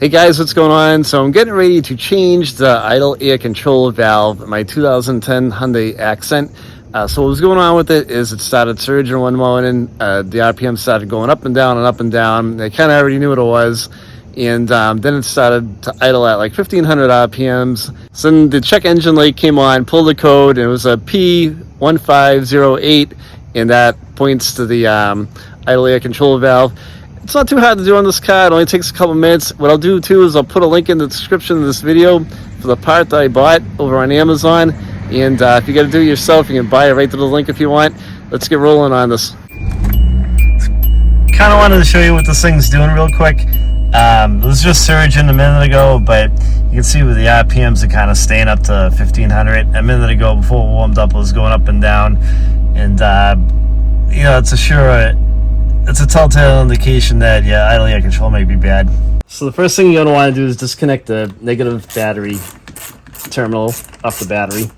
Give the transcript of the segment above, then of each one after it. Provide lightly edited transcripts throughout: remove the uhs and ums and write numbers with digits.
Hey guys, what's going on? So I'm getting ready to change the idle air control valve in my 2010 Hyundai Accent. So what was going on with it is it started surging one morning. The RPM started going up and down and up and down. I kind of already knew what it was. And then it started to idle at like 1500 RPMs. So then the check engine light came on, pulled the code, and it was a P1508, and that points to the idle air control valve. It's not too hard to do on this car. It only takes a couple minutes. What I'll do too is I'll put a link in the description of this video for the part that I bought over on Amazon. And if you got to do it yourself, you can buy it right through the link if you want. Let's get rolling on this. Kind of wanted to show you what this thing's doing real quick. It was just surging a minute ago, but you can see with the RPMs are kind of staying up to 1500. A minute ago, before it warmed up, it was going up and down. And you know, it's a telltale indication that, yeah, idle air control may be bad. So the first thing you're going to want to do is disconnect the negative battery terminal off the battery.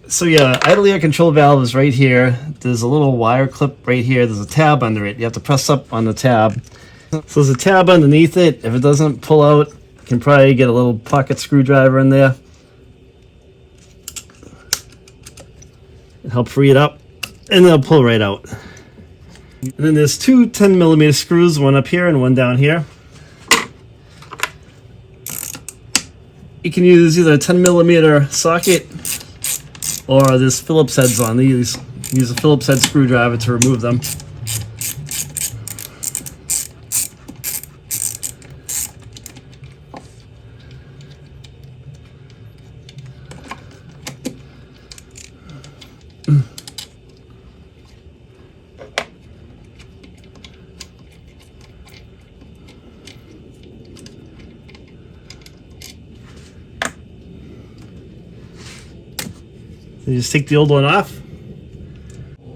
So yeah, idle air control valve is right here. There's a little wire clip right here. There's a tab under it. You have to press up on the tab. So there's a tab underneath it. If it doesn't pull out, you can probably get a little pocket screwdriver in there. Help free it up, and they'll pull right out. And then there's two 10mm screws, one up here and one down here. You can use either a 10mm socket or there's Phillips heads on these. Use a Phillips head screwdriver to remove them. You just take the old one off.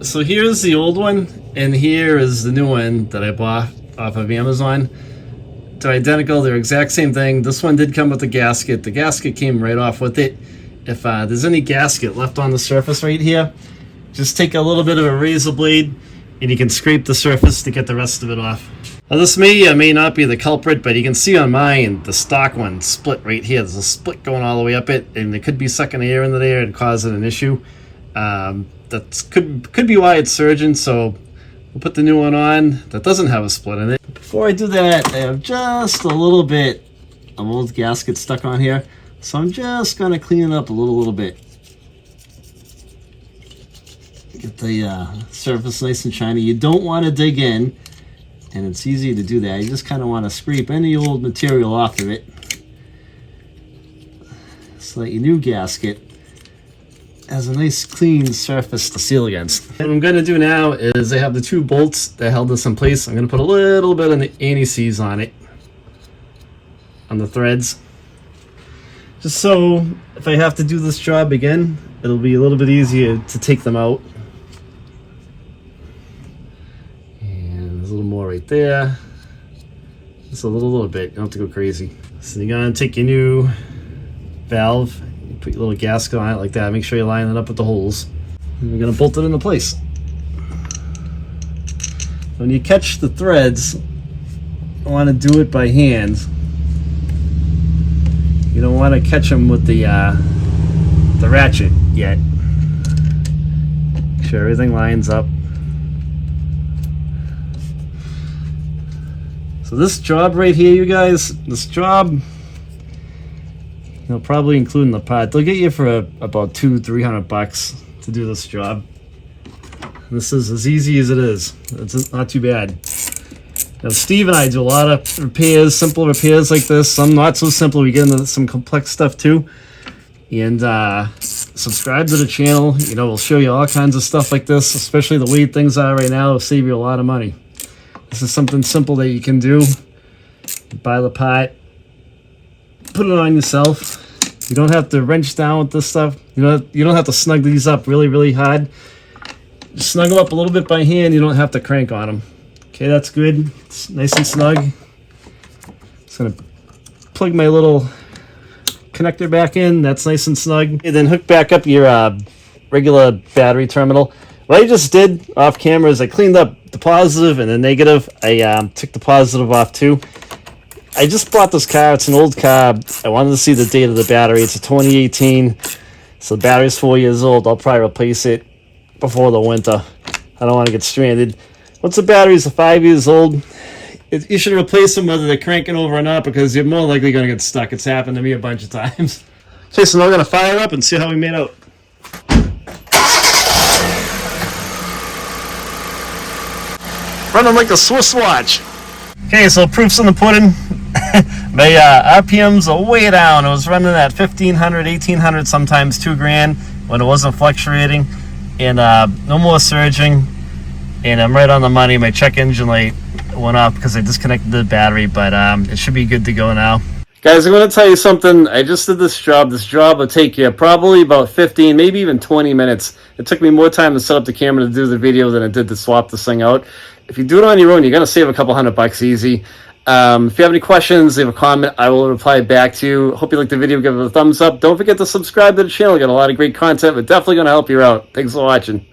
So here's the old one, and here is the new one that I bought off of Amazon. They're identical, they're exact same thing. This one did come with a gasket. The gasket came right off with it. If there's any gasket left on the surface right here, just take a little bit of a razor blade and you can scrape the surface to get the rest of it off. Now this may or may not be the culprit, but you can see on mine, the stock one split right here. There's a split going all the way up it, and there could be sucking air into there and causing an issue. That could be why it's surging, so we'll put the new one on that doesn't have a split in it. Before I do that, I have just a little bit of old gasket stuck on here, so I'm just going to clean it up a little bit. Get the surface nice and shiny. You don't want to dig in, and it's easy to do that. You just kind of want to scrape any old material off of it so that your new gasket has a nice clean surface to seal against. What I'm going to do now is I have the two bolts that held this in place. I'm going to put a little bit of the anti-seize on it, on the threads, just so if I have to do this job again, it'll be a little bit easier to take them out. A little more right there, just a little bit. You don't have to go crazy. So you're gonna take your new valve, you put your little gasket on it like that. Make sure you line it up with the holes, and we're gonna bolt it into place. When you catch the threads, you want to do it by hand. You don't want to catch them with the ratchet yet. Make sure everything lines up. So this job right here, you guys, this job, probably including the pot, they'll get you for about $200-300 to do this job. And this is as easy as it is. It's not too bad. Now Steve and I do a lot of repairs, simple repairs like this. Some not so simple. We get into some complex stuff too. And subscribe to the channel. We'll show you all kinds of stuff like this, especially the way things are right now. It'll save you a lot of money. This is something simple that you can do. Buy the pot, put it on yourself. You don't have to wrench down with this stuff. You don't have to snug these up really hard. Just snug them up a little bit by hand. You don't have to crank on them. Okay, that's good. It's nice and snug. Just gonna plug my little connector back in. That's nice and snug. And then hook back up your regular battery terminal. What I just did off camera is I cleaned up the positive and the negative. I took the positive off too. I just bought this car. It's an old car. I wanted to see the date of the battery. It's a 2018, so the battery's 4 years old. I'll probably replace it before the winter. I don't want to get stranded. Once the batteries are 5 years old, you should replace them whether they're cranking over or not, because you're more likely going to get stuck. It's happened to me a bunch of times. Okay, so now we're going to fire up and see how we made out. Running like a Swiss watch. Okay, so proof's in the pudding. My RPMs are way down. It was running at 1,500, 1,800, sometimes $2,000 when it wasn't fluctuating. And no more surging. And I'm right on the money. My check engine light went off because I disconnected the battery, but it should be good to go now. Guys, I'm going to tell you something. I just did this job. This job will take you probably about 15, maybe even 20 minutes. It took me more time to set up the camera to do the video than it did to swap this thing out. If you do it on your own, you're going to save a couple $100 easy. If you have any questions, leave a comment. I will reply back to you. Hope you liked the video. Give it a thumbs up. Don't forget to subscribe to the channel. We got a lot of great content. We're definitely going to help you out. Thanks for watching.